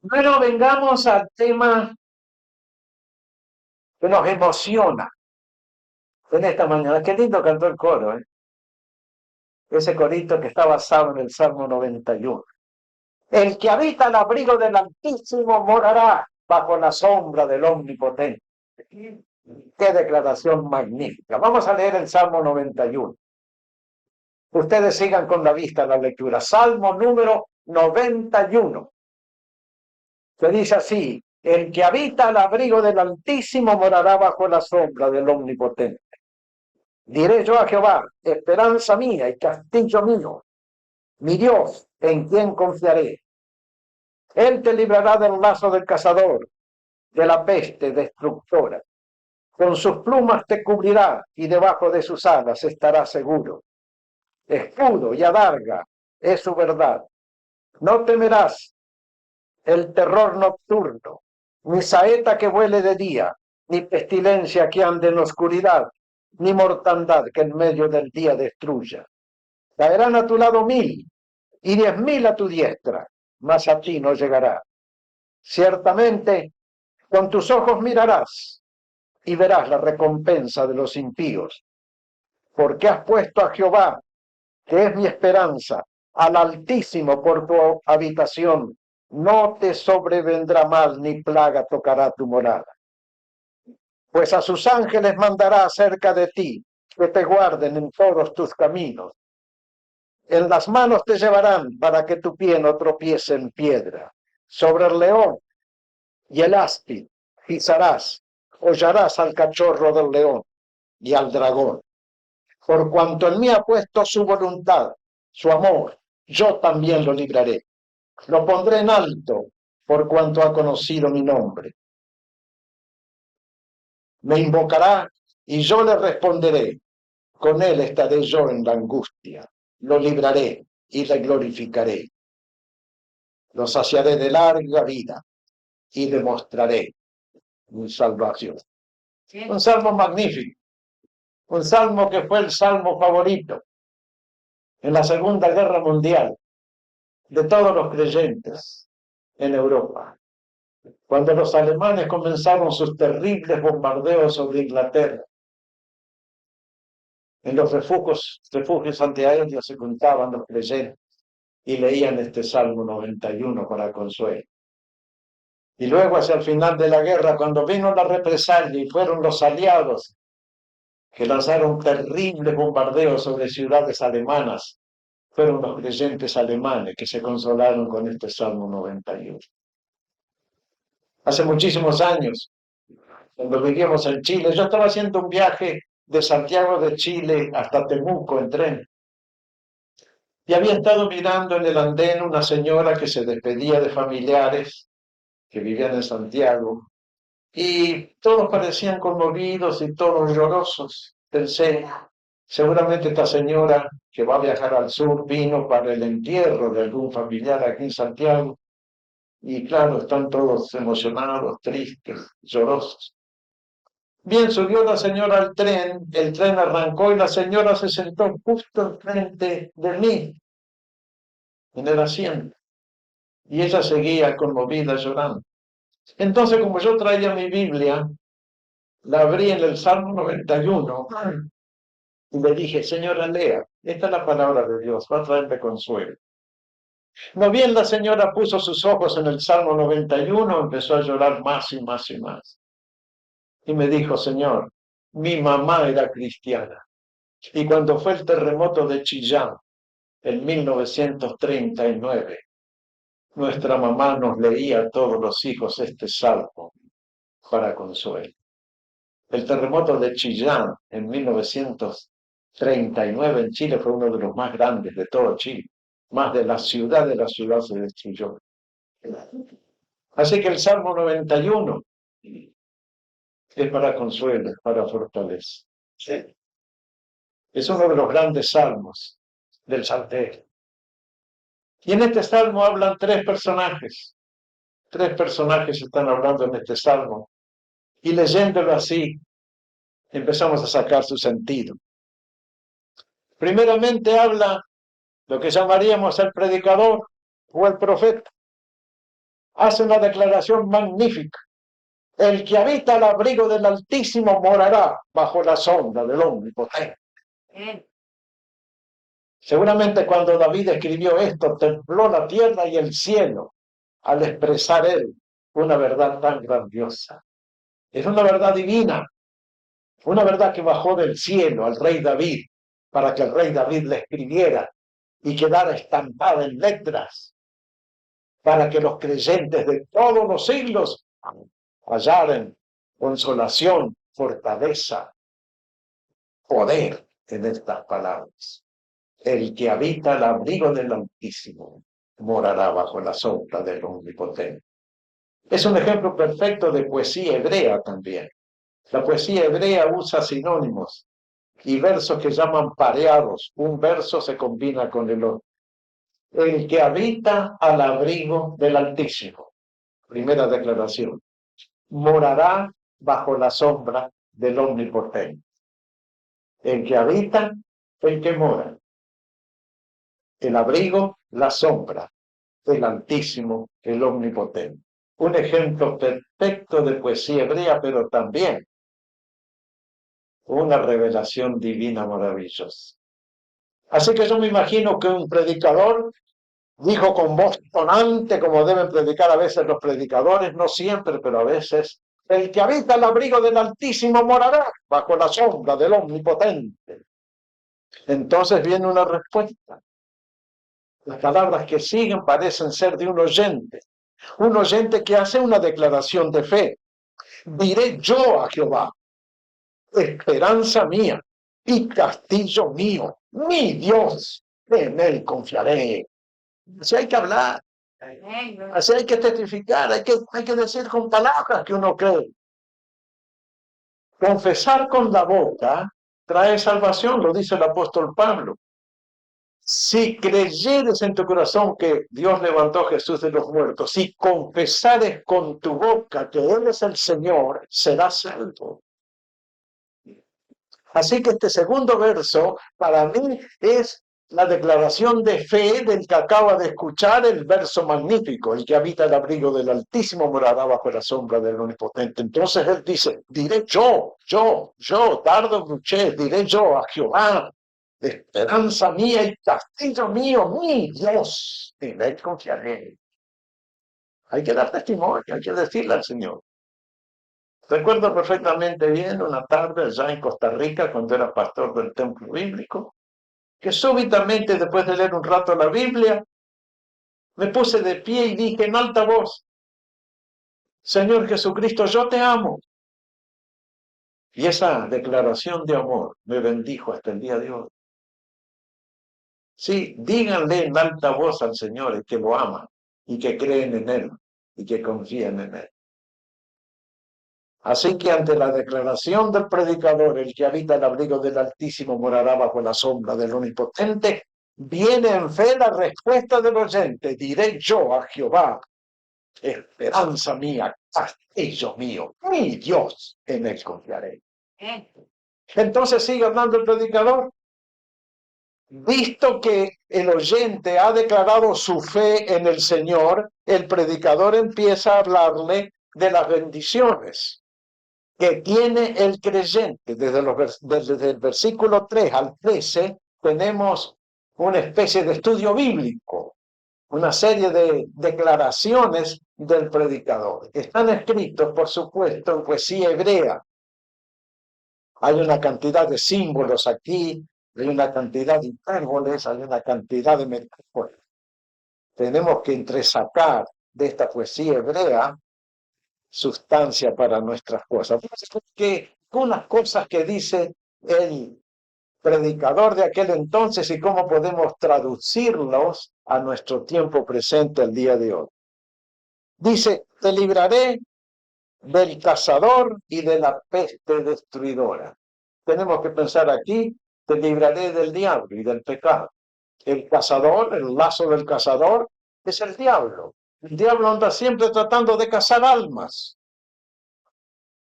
Bueno, vengamos al tema que nos emociona en esta mañana. Qué lindo cantó el coro, ¿eh? Ese corito que está basado en el Salmo 91. El que habita al abrigo del Altísimo morará bajo la sombra del Omnipotente. Qué declaración magnífica. Vamos a leer el Salmo 91. Ustedes sigan con la vista la lectura. Salmo número 91. Se dice así: el que habita al abrigo del Altísimo morará bajo la sombra del Omnipotente. Diré yo a Jehová, esperanza mía y castillo mío, mi Dios, en quien confiaré. Él te librará del lazo del cazador, de la peste destructora. Con sus plumas te cubrirá y debajo de sus alas estarás seguro. Escudo y adarga es su verdad. No temerás el terror nocturno, ni saeta que vuele de día, ni pestilencia que ande en oscuridad, ni mortandad que en medio del día destruya. Caerán a tu lado 1000 y 10.000 a tu diestra, mas a ti no llegará. Ciertamente, con tus ojos mirarás y verás la recompensa de los impíos, porque has puesto a Jehová, que es mi esperanza, al Altísimo por tu habitación. No te sobrevendrá mal ni plaga tocará tu morada. Pues a sus ángeles mandará acerca de ti, que te guarden en todos tus caminos. En las manos te llevarán para que tu pie no tropiece en piedra. Sobre el león y el áspid pisarás, hollarás al cachorro del león y al dragón. Por cuanto en mí ha puesto su voluntad, su amor, yo también lo libraré. Lo pondré en alto por cuanto ha conocido mi nombre. Me invocará y yo le responderé. Con él estaré yo en la angustia. Lo libraré y le glorificaré. Lo saciaré de larga vida y demostraré mi salvación. Un salmo magnífico, un salmo que fue el salmo favorito en la Segunda Guerra Mundial de todos los creyentes en Europa. Cuando los alemanes comenzaron sus terribles bombardeos sobre Inglaterra, en los refugios antiaéreos se juntaban los creyentes y leían este Salmo 91 para consuelo. Y luego, hacia el final de la guerra, cuando vino la represalia y fueron los aliados que lanzaron terribles bombardeos sobre ciudades alemanas, fueron los creyentes alemanes que se consolaron con este Salmo 91. Hace muchísimos años, cuando vivíamos en Chile, yo estaba haciendo un viaje de Santiago de Chile hasta Temuco en tren. Y había estado mirando en el andén una señora que se despedía de familiares que vivían en Santiago, y todos parecían conmovidos y todos llorosos. Pensé, seguramente esta señora que va a viajar al sur vino para el entierro de algún familiar aquí en Santiago, y claro, están todos emocionados, tristes, llorosos. Bien, subió la señora al tren, el tren arrancó y la señora se sentó justo enfrente de mí, en el asiento, y ella seguía conmovida, llorando. Entonces, como yo traía mi Biblia, la abrí en el Salmo 91 y le dije, señora, lea, esta es la palabra de Dios, va a traerme consuelo. No bien la señora puso sus ojos en el Salmo 91, empezó a llorar más y más y más. Y me dijo, Señor, mi mamá era cristiana. Y cuando fue el terremoto de Chillán, en 1939, nuestra mamá nos leía a todos los hijos este salmo para consuelo. El terremoto de Chillán en 1939 en Chile fue uno de los más grandes de todo Chile. Más de la ciudad se destruyó. Así que el Salmo 91 es para consuelo, es para fortaleza. ¿Sí? Es uno de los grandes salmos del Salterio. Y en este salmo hablan tres personajes. Tres personajes están hablando en este salmo. Y leyéndolo así, empezamos a sacar su sentido. Primeramente habla lo que llamaríamos el predicador o el profeta. hace una declaración magnífica. El que habita al abrigo del Altísimo morará bajo la sombra del Omnipotente. Seguramente cuando David escribió esto, tembló la tierra y el cielo al expresar él una verdad tan grandiosa. Es una verdad divina, una verdad que bajó del cielo al rey David para que el rey David le escribiera y quedara estampada en letras para que los creyentes de todos los siglos hallaren consolación, fortaleza, poder en estas palabras. El que habita al abrigo del Altísimo morará bajo la sombra del Omnipotente. Es un ejemplo perfecto de poesía hebrea también. La poesía hebrea usa sinónimos y versos que llaman pareados. Un verso se combina con el otro. El que habita al abrigo del Altísimo. Primera declaración. Morará bajo la sombra del Omnipotente. El que habita, el que mora. El abrigo, la sombra. El Altísimo, el Omnipotente. Un ejemplo perfecto de poesía hebrea, pero también una revelación divina maravillosa. Así que yo me imagino que un predicador dijo con voz tonante, como deben predicar a veces los predicadores, no siempre, pero a veces, el que habita el abrigo del Altísimo morará bajo la sombra del Omnipotente. Entonces viene una respuesta. Las palabras que siguen parecen ser de un oyente que hace una declaración de fe. Diré yo a Jehová, esperanza mía y castillo mío, mi Dios, en él confiaré. Así hay que hablar, así hay que testificar, hay que decir con palabras que uno cree. Confesar con la boca trae salvación, lo dice el apóstol Pablo. Si creyeres en tu corazón que Dios levantó a Jesús de los muertos, si confesares con tu boca que Él es el Señor, serás salvo. Así que este segundo verso para mí es la declaración de fe del que acaba de escuchar el verso magnífico. El que habita el abrigo del Altísimo morará bajo la sombra del Omnipotente. Entonces él dice, diré yo, Dardo Bruchet, diré yo a Jehová, esperanza mía y castillo mío, mi Dios, en él confiaré. Hay que dar testimonio, hay que decirle al Señor. Recuerdo perfectamente bien una tarde allá en Costa Rica, cuando era pastor del templo bíblico, que súbitamente, después de leer un rato la Biblia, me puse de pie y dije en alta voz, Señor Jesucristo, yo te amo. Y esa declaración de amor me bendijo hasta el día de hoy. Sí, díganle en alta voz al Señor que lo aman y que creen en Él y que confían en Él. Así que ante la declaración del predicador, el que habita el abrigo del Altísimo morará bajo la sombra del Omnipotente, viene en fe la respuesta del oyente, diré yo a Jehová, esperanza mía, castillo mío, mi Dios, en él confiaré. Entonces sigue hablando el predicador. Visto que el oyente ha declarado su fe en el Señor, el predicador empieza a hablarle de las bendiciones que tiene el creyente. Desde el versículo 3 al 13 tenemos una especie de estudio bíblico, una serie de declaraciones del predicador. Están escritos, por supuesto, en poesía hebrea. Hay una cantidad de símbolos aquí, hay una cantidad de hipérboles, hay una cantidad de metáforas. Tenemos que entresacar de esta poesía hebrea sustancia para nuestras cosas. Que unas cosas que dice el predicador de aquel entonces y cómo podemos traducirlos a nuestro tiempo presente el día de hoy. Dice, te libraré del cazador y de la peste destruidora. Tenemos que pensar aquí, te libraré del diablo y del pecado. El cazador, el lazo del cazador, es el diablo. El diablo anda siempre tratando de cazar almas.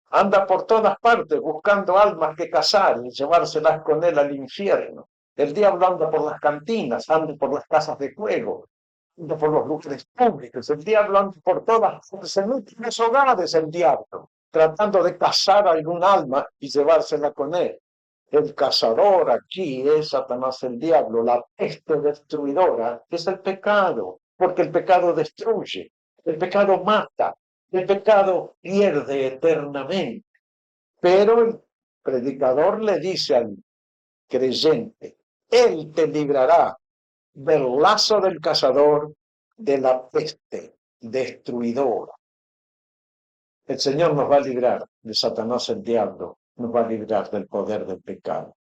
Anda por todas partes buscando almas que cazar y llevárselas con él al infierno. El diablo anda por las cantinas, anda por las casas de juego, por los lugares públicos, el diablo anda por todas partes, en múltiples hogares el diablo, tratando de cazar a algún alma y llevársela con él. El cazador aquí es Satanás el diablo, la peste destruidora es el pecado, porque el pecado destruye, el pecado mata, el pecado pierde eternamente. Pero el predicador le dice al creyente, él te librará del lazo del cazador, de la peste destruidora. El Señor nos va a librar de Satanás el diablo, nos va a librar del poder del pecado,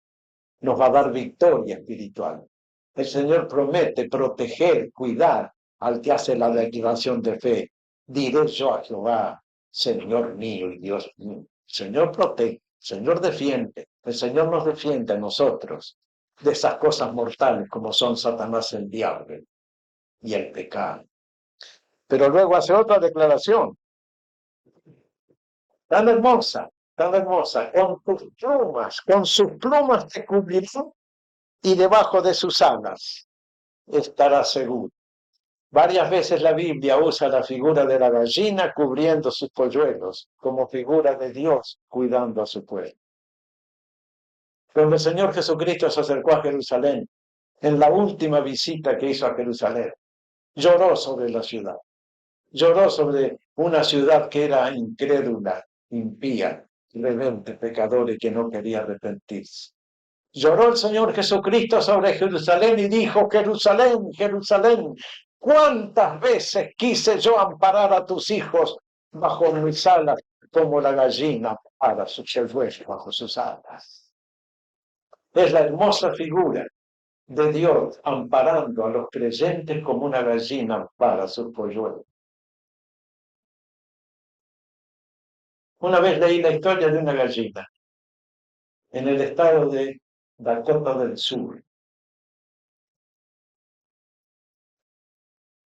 nos va a dar victoria espiritual. El Señor promete proteger, cuidar al que hace la declaración de fe. Diré yo a Jehová, Señor mío y Dios mío. El Señor protege, el Señor defiende, el Señor nos defiende a nosotros de esas cosas mortales como son Satanás el diablo y el pecado. Pero luego hace otra declaración, tan hermosa, con sus plumas te cubrirán y debajo de sus alas estarás seguro. Varias veces la Biblia usa la figura de la gallina cubriendo sus polluelos como figura de Dios cuidando a su pueblo. Cuando el Señor Jesucristo se acercó a Jerusalén, en la última visita que hizo a Jerusalén, lloró sobre la ciudad. Lloró sobre una ciudad que era incrédula, impía, rebelde, pecadora y que no quería arrepentirse. Lloró el Señor Jesucristo sobre Jerusalén y dijo, Jerusalén, Jerusalén, ¿cuántas veces quise yo amparar a tus hijos bajo mis alas como la gallina ampara sus polluelos bajo sus alas? Es la hermosa figura de Dios amparando a los creyentes como una gallina ampara sus polluelos. Una vez leí la historia de una gallina en el estado de Dakota del Sur.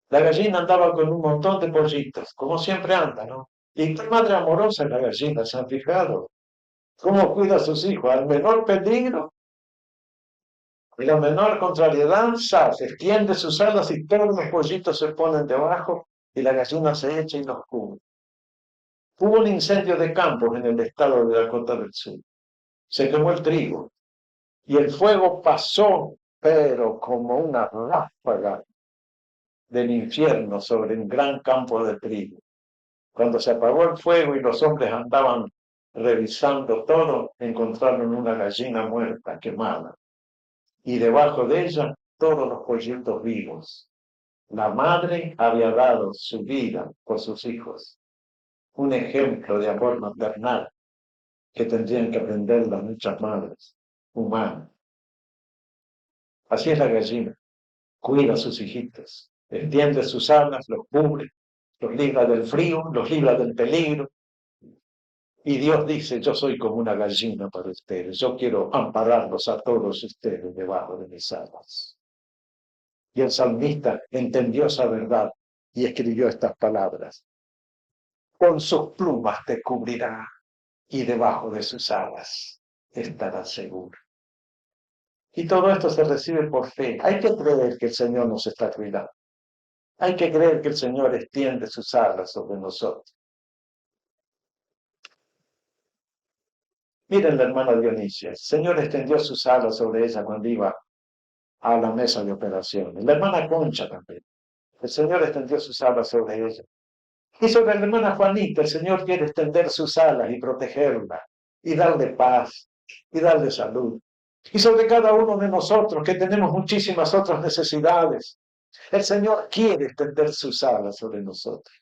La gallina andaba con un montón de pollitos, como siempre anda, ¿no? Y qué madre amorosa es la gallina, ¿se han fijado? ¿Cómo cuida a sus hijos? Al menor peligro, y la menor contrariedad, se extiende sus alas y todos los pollitos se ponen debajo y la gallina se echa y los cubre. Hubo un incendio de campos en el estado de Dakota del Sur. Se quemó el trigo y el fuego pasó, pero como una ráfaga del infierno sobre un gran campo de trigo. Cuando se apagó el fuego y los hombres andaban revisando todo, encontraron una gallina muerta, quemada, y debajo de ella todos los pollitos vivos. La madre había dado su vida por sus hijos, un ejemplo de amor maternal que tendrían que aprender las muchas madres humanas. Así es la gallina, cuida a sus hijitos, extiende sus alas, los cubre, los libra del frío, los libra del peligro. Y Dios dice, yo soy como una gallina para ustedes, yo quiero ampararlos a todos ustedes debajo de mis alas. Y el salmista entendió esa verdad y escribió estas palabras. Con sus plumas te cubrirá y debajo de sus alas estarás seguro. Y todo esto se recibe por fe. Hay que creer que el Señor nos está cuidando. Hay que creer que el Señor extiende sus alas sobre nosotros. Miren la hermana Dionisia. El Señor extendió sus alas sobre ella cuando iba a la mesa de operaciones. La hermana Concha también. El Señor extendió sus alas sobre ella. Y sobre la hermana Juanita, el Señor quiere extender sus alas y protegerla, y darle paz, y darle salud. Y sobre cada uno de nosotros, que tenemos muchísimas otras necesidades, el Señor quiere extender sus alas sobre nosotros.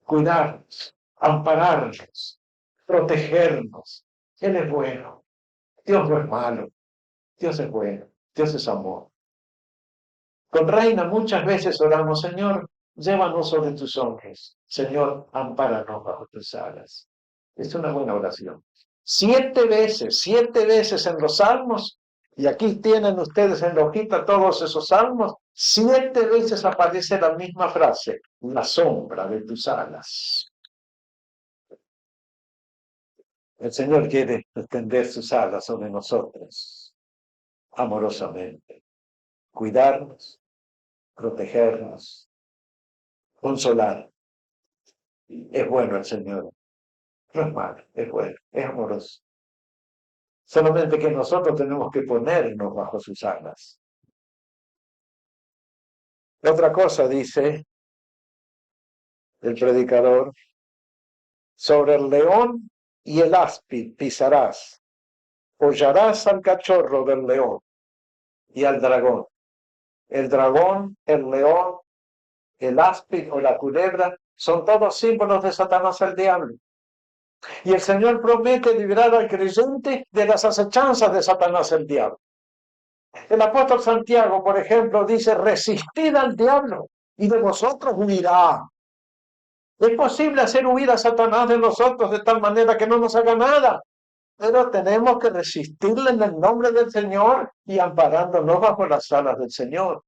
Cuidarnos, ampararnos, protegernos. Él es bueno. Dios no es malo. Dios es bueno. Dios es amor. Con Reina muchas veces oramos, Señor, llévanos sobre tus hombros. Señor, ampáranos bajo tus alas. Es una buena oración. 7 veces en los salmos, y aquí tienen ustedes en la hojita todos esos salmos, 7 veces aparece la misma frase, la sombra de tus alas. El Señor quiere extender sus alas sobre nosotros, amorosamente, cuidarnos, protegernos, consolar. Es bueno el Señor. No es malo, es bueno, es amoroso. Solamente que nosotros tenemos que ponernos bajo sus alas. Otra cosa dice el predicador, sobre el león y el áspid pisarás, hollarás al cachorro del león y al dragón. El dragón, el león, el áspid o la culebra son todos símbolos de Satanás el diablo. Y el Señor promete liberar al creyente de las acechanzas de Satanás el diablo. El apóstol Santiago, por ejemplo, dice, resistid al diablo y de vosotros huirá. Es posible hacer huir a Satanás de nosotros de tal manera que no nos haga nada, pero tenemos que resistirle en el nombre del Señor y amparándonos bajo las alas del Señor.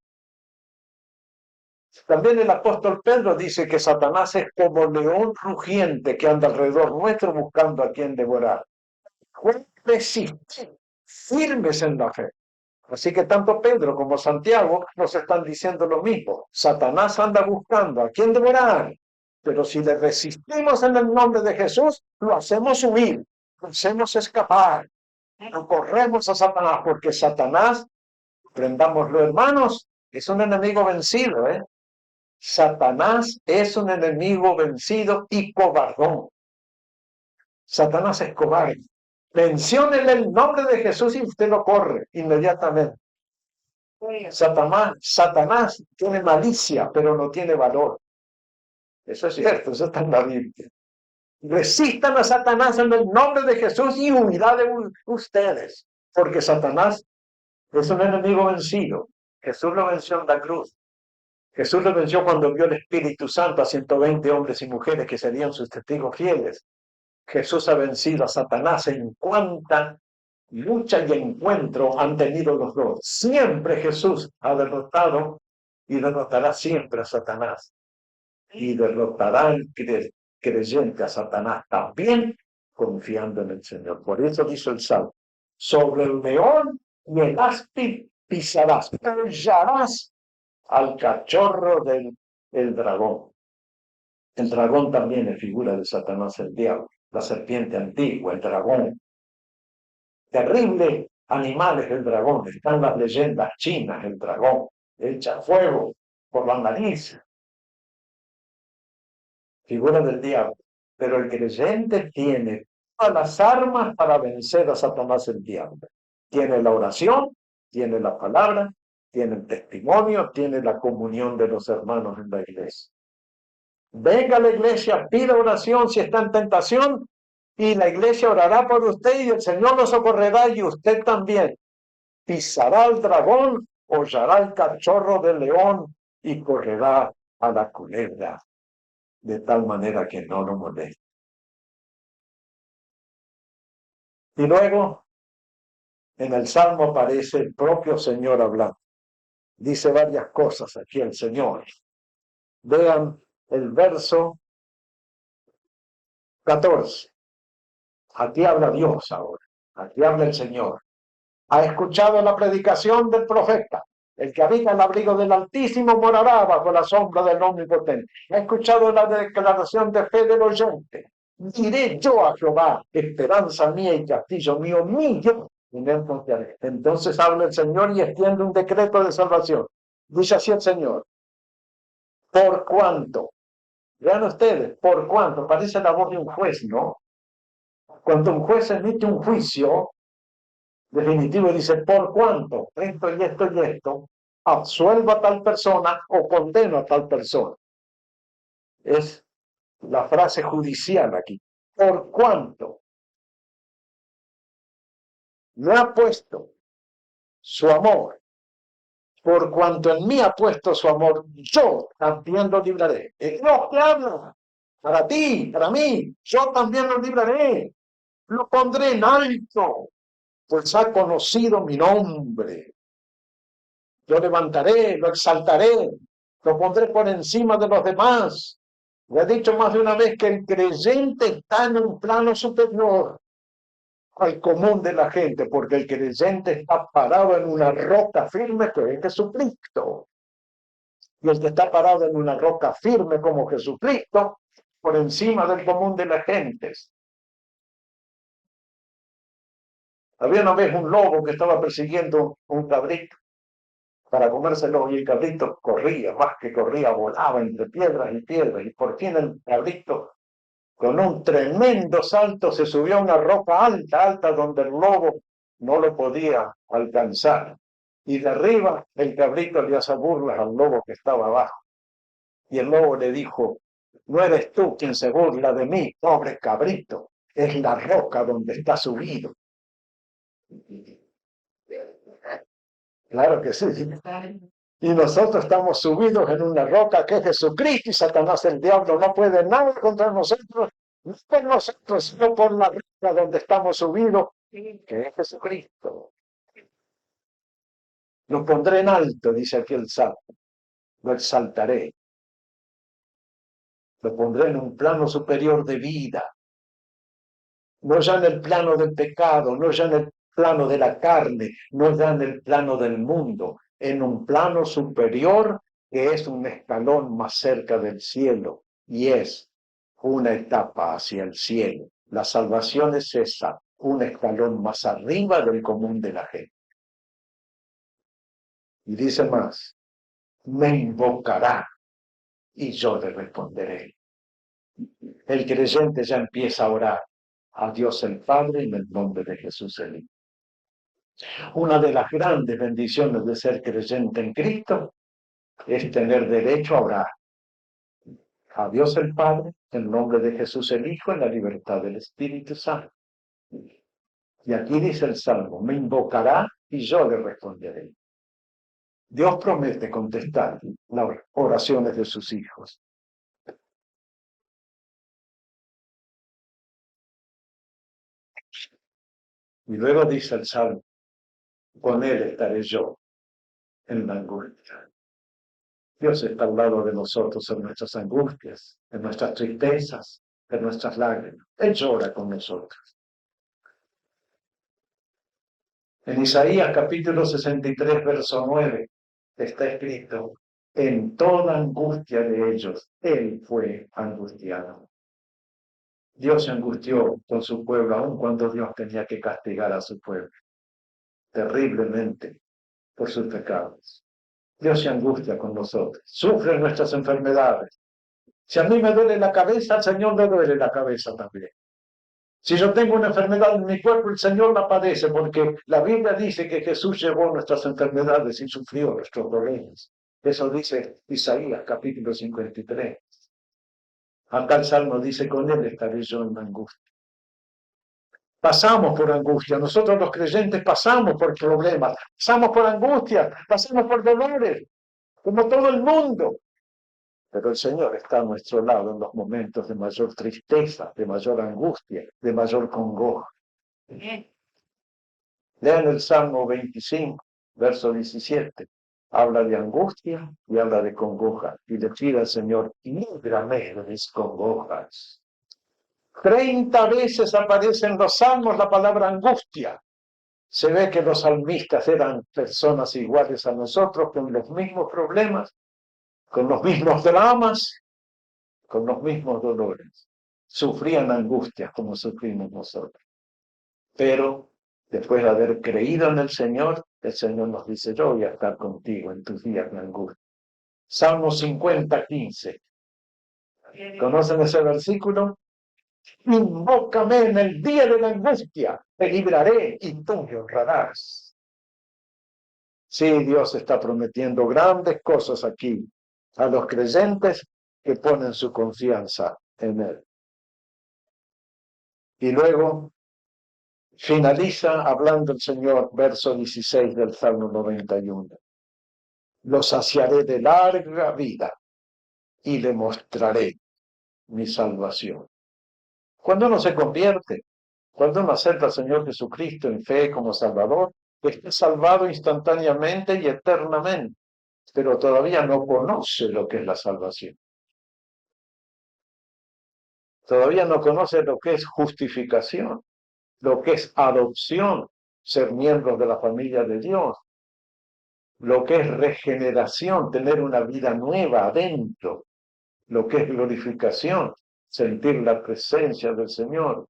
También el apóstol Pedro dice que Satanás es como león rugiente que anda alrededor nuestro buscando a quien devorar. Resistir, firmes en la fe. Así que tanto Pedro como Santiago nos están diciendo lo mismo. Satanás anda buscando a quien devorar, pero si le resistimos en el nombre de Jesús, lo hacemos huir, lo hacemos escapar, no corremos a Satanás, porque Satanás, aprendámoslo hermanos, es un enemigo vencido, ¿eh? Satanás es un enemigo vencido y cobardón. Satanás es cobarde. Menciónele el nombre de Jesús y usted lo corre inmediatamente. Satanás tiene malicia, pero no tiene valor. Eso es cierto, eso está en la Biblia. Resistan a Satanás en el nombre de Jesús y huirá de ustedes, porque Satanás es un enemigo vencido. Jesús lo venció en la cruz. Jesús lo venció cuando envió el Espíritu Santo a 120 hombres y mujeres que serían sus testigos fieles. Jesús ha vencido a Satanás en cuanta lucha y encuentro han tenido los dos. Siempre Jesús ha derrotado y derrotará siempre a Satanás. Y derrotará al creyente a Satanás también confiando en el Señor. Por eso dice el Salmo, sobre el león y el áspid pisarás, hollarás al cachorro del dragón. El dragón también es figura de Satanás el diablo, la serpiente antigua, el dragón. Terrible animal es el dragón, están las leyendas chinas, el dragón, echa fuego por la nariz, figura del diablo. Pero el creyente tiene todas las armas para vencer a Satanás el diablo. Tiene la oración, tiene la palabra, tiene el testimonio, tiene la comunión de los hermanos en la iglesia. Venga a la iglesia, pida oración si está en tentación y la iglesia orará por usted y el Señor lo socorrerá y usted también. Pisará al dragón, hollará el cachorro del león y correrá a la culebra, de tal manera que no lo moleste. Y luego, en el Salmo aparece el propio Señor hablando. Dice varias cosas aquí el Señor. Vean el verso 14. Aquí habla Dios ahora. Aquí habla el Señor. Ha escuchado la predicación del profeta. El que habita el abrigo del Altísimo morará bajo la sombra del Omnipotente. Ha escuchado la declaración de fe del oyente. Diré yo a Jehová, esperanza mía y castillo mío, mío, en él confiaré. Entonces habla el Señor y extiende un decreto de salvación. Dice así el Señor. Por cuanto, vean ustedes, por cuanto, parece la voz de un juez, ¿no? Cuando un juez emite un juicio definitivo dice, por cuanto esto y esto y esto, absuelvo a tal persona o condeno a tal persona. Es la frase judicial aquí. Por cuanto me ha puesto su amor, por cuanto en mí ha puesto su amor, yo también lo libraré. Es Dios que habla. Para ti, para mí, yo también lo libraré. Lo pondré en alto, pues ha conocido mi nombre. Yo levantaré, lo exaltaré, lo pondré por encima de los demás. Le he dicho más de una vez que el creyente está en un plano superior al común de la gente, porque el creyente está parado en una roca firme que es Jesucristo. Y el que está parado en una roca firme como Jesucristo, por encima del común de las gentes. Había una vez un lobo que estaba persiguiendo un cabrito para comérselo, y el cabrito corría, más que corría, volaba entre piedras y piedras, y por fin el cabrito, con un tremendo salto, se subió a una roca alta, alta, donde el lobo no lo podía alcanzar. Y de arriba el cabrito le hace burlas al lobo que estaba abajo. Y el lobo le dijo: no eres tú quien se burla de mí, pobre cabrito, es la roca donde está subido. Claro que sí. Y nosotros estamos subidos en una roca que es Jesucristo, y Satanás, el diablo, no puede nada contra nosotros, no por nosotros, sino por la roca donde estamos subidos, que es Jesucristo. Lo pondré en alto, dice aquí el Salmo, lo exaltaré, lo pondré en un plano superior de vida, no ya en el plano del pecado, no ya en el plano de la carne, no ya en el plano del mundo, en un plano superior que es un escalón más cerca del cielo, y es una etapa hacia el cielo. La salvación es esa, un escalón más arriba del común de la gente. Y dice más: me invocará y yo le responderé. El creyente ya empieza a orar a Dios el Padre en el nombre de Jesús el Hijo. Una de las grandes bendiciones de ser creyente en Cristo es tener derecho a orar a Dios el Padre en nombre de Jesús el Hijo, en la libertad del Espíritu Santo. Y aquí dice el Salmo: me invocará y yo le responderé. Dios promete contestar las oraciones de sus hijos. Y luego dice el Salmo: con él estaré yo en la angustia. Dios está al lado de nosotros en nuestras angustias, en nuestras tristezas, en nuestras lágrimas. Él llora con nosotros. En Isaías capítulo 63, verso 9, está escrito: en toda angustia de ellos, Él fue angustiado. Dios se angustió con su pueblo, aun cuando Dios tenía que castigar a su pueblo terriblemente por sus pecados. Dios se angustia con nosotros, sufre nuestras enfermedades. Si a mí me duele la cabeza, al Señor le duele la cabeza también. Si yo tengo una enfermedad en mi cuerpo, el Señor la padece, porque la Biblia dice que Jesús llevó nuestras enfermedades y sufrió nuestros problemas. Eso dice Isaías capítulo 53. Acá el Salmo dice: con él estaré yo en la angustia. Pasamos por angustia, nosotros los creyentes pasamos por problemas, pasamos por angustia, pasamos por dolores, como todo el mundo. Pero el Señor está a nuestro lado en los momentos de mayor tristeza, de mayor angustia, de mayor congoja. Lean el Salmo 25, verso 17. Habla de angustia y habla de congoja. Y le pide al Señor: líbrame de mis congojas. 30 veces aparece en los salmos la palabra angustia. Se ve que los salmistas eran personas iguales a nosotros, con los mismos problemas, con los mismos dramas, con los mismos dolores. Sufrían angustias como sufrimos nosotros. Pero después de haber creído en el Señor nos dice: yo voy a estar contigo en tus días de angustia. Salmo 50, 15. ¿Conocen ese versículo? Invócame en el día de la angustia, te libraré y tú me honrarás. Sí, Dios está prometiendo grandes cosas aquí a los creyentes que ponen su confianza en Él. Y luego finaliza hablando el Señor, verso 16 del Salmo 91. Lo saciaré de larga vida y le mostraré mi salvación. Cuando uno se convierte, cuando uno acepta al Señor Jesucristo en fe como Salvador, está salvado instantáneamente y eternamente, pero todavía no conoce lo que es la salvación. Todavía no conoce lo que es justificación, lo que es adopción, ser miembros de la familia de Dios. lo que es regeneración, tener una vida nueva adentro, lo que es glorificación, sentir la presencia del Señor.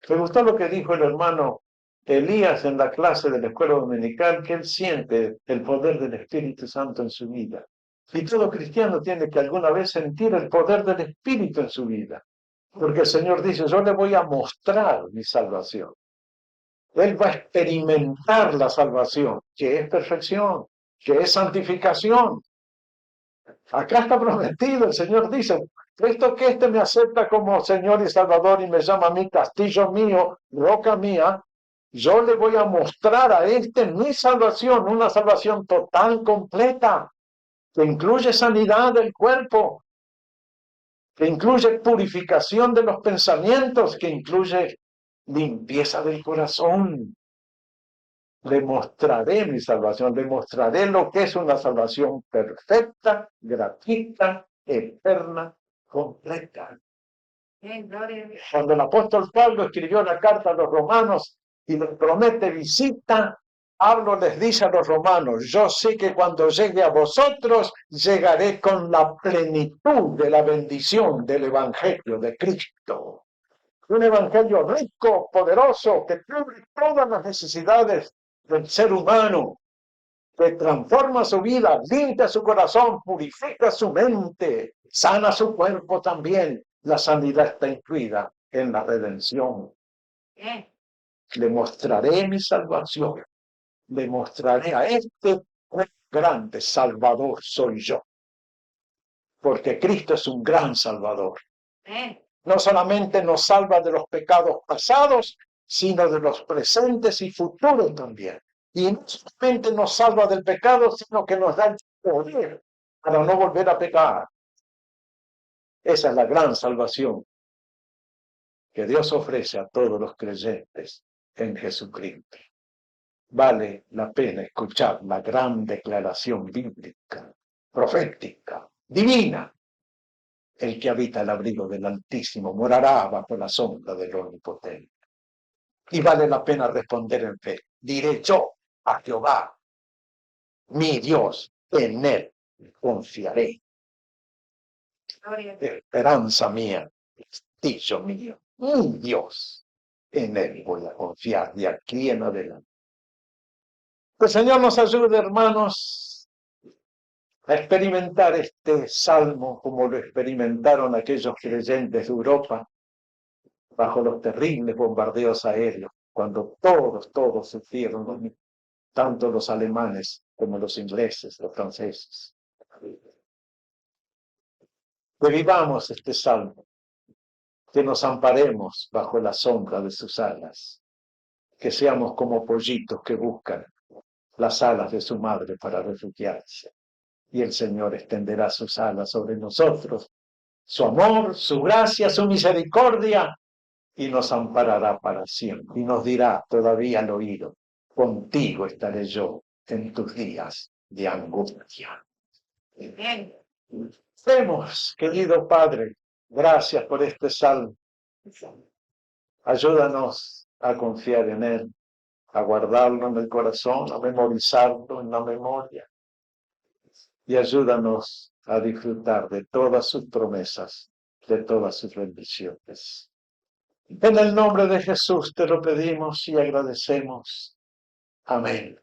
Me gustó lo que dijo el hermano Elías en la clase de la escuela dominical, que él siente el poder del Espíritu Santo en su vida. Y todo cristiano tiene que alguna vez sentir el poder del Espíritu en su vida. Porque el Señor dice, yo le voy a mostrar mi salvación. Él va a experimentar la salvación, que es perfección, que es santificación. Acá está prometido, el Señor dice, esto que me acepta como Señor y Salvador y me llama a mí castillo mío, roca mía, yo le voy a mostrar a mi salvación, una salvación total, completa, que incluye sanidad del cuerpo, que incluye purificación de los pensamientos, que incluye limpieza del corazón. Le mostraré mi salvación, le mostraré lo que es una salvación perfecta, gratuita, eterna, completa. Cuando el apóstol Pablo escribió la carta a los romanos y les promete visita, Pablo les dice a los romanos, yo sé que cuando llegue a vosotros, llegaré con la plenitud de la bendición del Evangelio de Cristo. Un evangelio rico, poderoso, que cubre todas las necesidades del ser humano, que transforma su vida, limpia su corazón, purifica su mente, sana su cuerpo también. La sanidad está incluida en la redención. Le mostraré mi salvación, le mostraré a este grande Salvador soy yo, porque Cristo es un gran Salvador. No solamente nos salva de los pecados pasados, sino de los presentes y futuros también. Y no solamente nos salva del pecado, sino que nos da el poder para no volver a pecar. Esa es la gran salvación que Dios ofrece a todos los creyentes en Jesucristo. Vale la pena escuchar la gran declaración bíblica, profética, divina. El que habita el abrigo del Altísimo morará bajo la sombra del Omnipotente. Y vale la pena responder en fe. Diré yo a Jehová, mi Dios, en él confiaré. Esperanza mía, castillo mío, mi Dios, en él voy a confiar de aquí en adelante. Que el Señor nos ayude, hermanos, a experimentar este salmo como lo experimentaron aquellos creyentes de Europa bajo los terribles bombardeos aéreos, cuando todos sufrieron, tanto los alemanes como los ingleses, los franceses. Que vivamos este salmo, que nos amparemos bajo la sombra de sus alas, que seamos como pollitos que buscan las alas de su madre para refugiarse. Y el Señor extenderá sus alas sobre nosotros, su amor, su gracia, su misericordia, y nos amparará para siempre. Y nos dirá todavía al oído, contigo estaré yo en tus días de angustia. Vemos, querido Padre, gracias por este salmo. Ayúdanos a confiar en él, a guardarlo en el corazón, a memorizarlo en la memoria. Y ayúdanos a disfrutar de todas sus promesas, de todas sus bendiciones. En el nombre de Jesús te lo pedimos y agradecemos. Amén.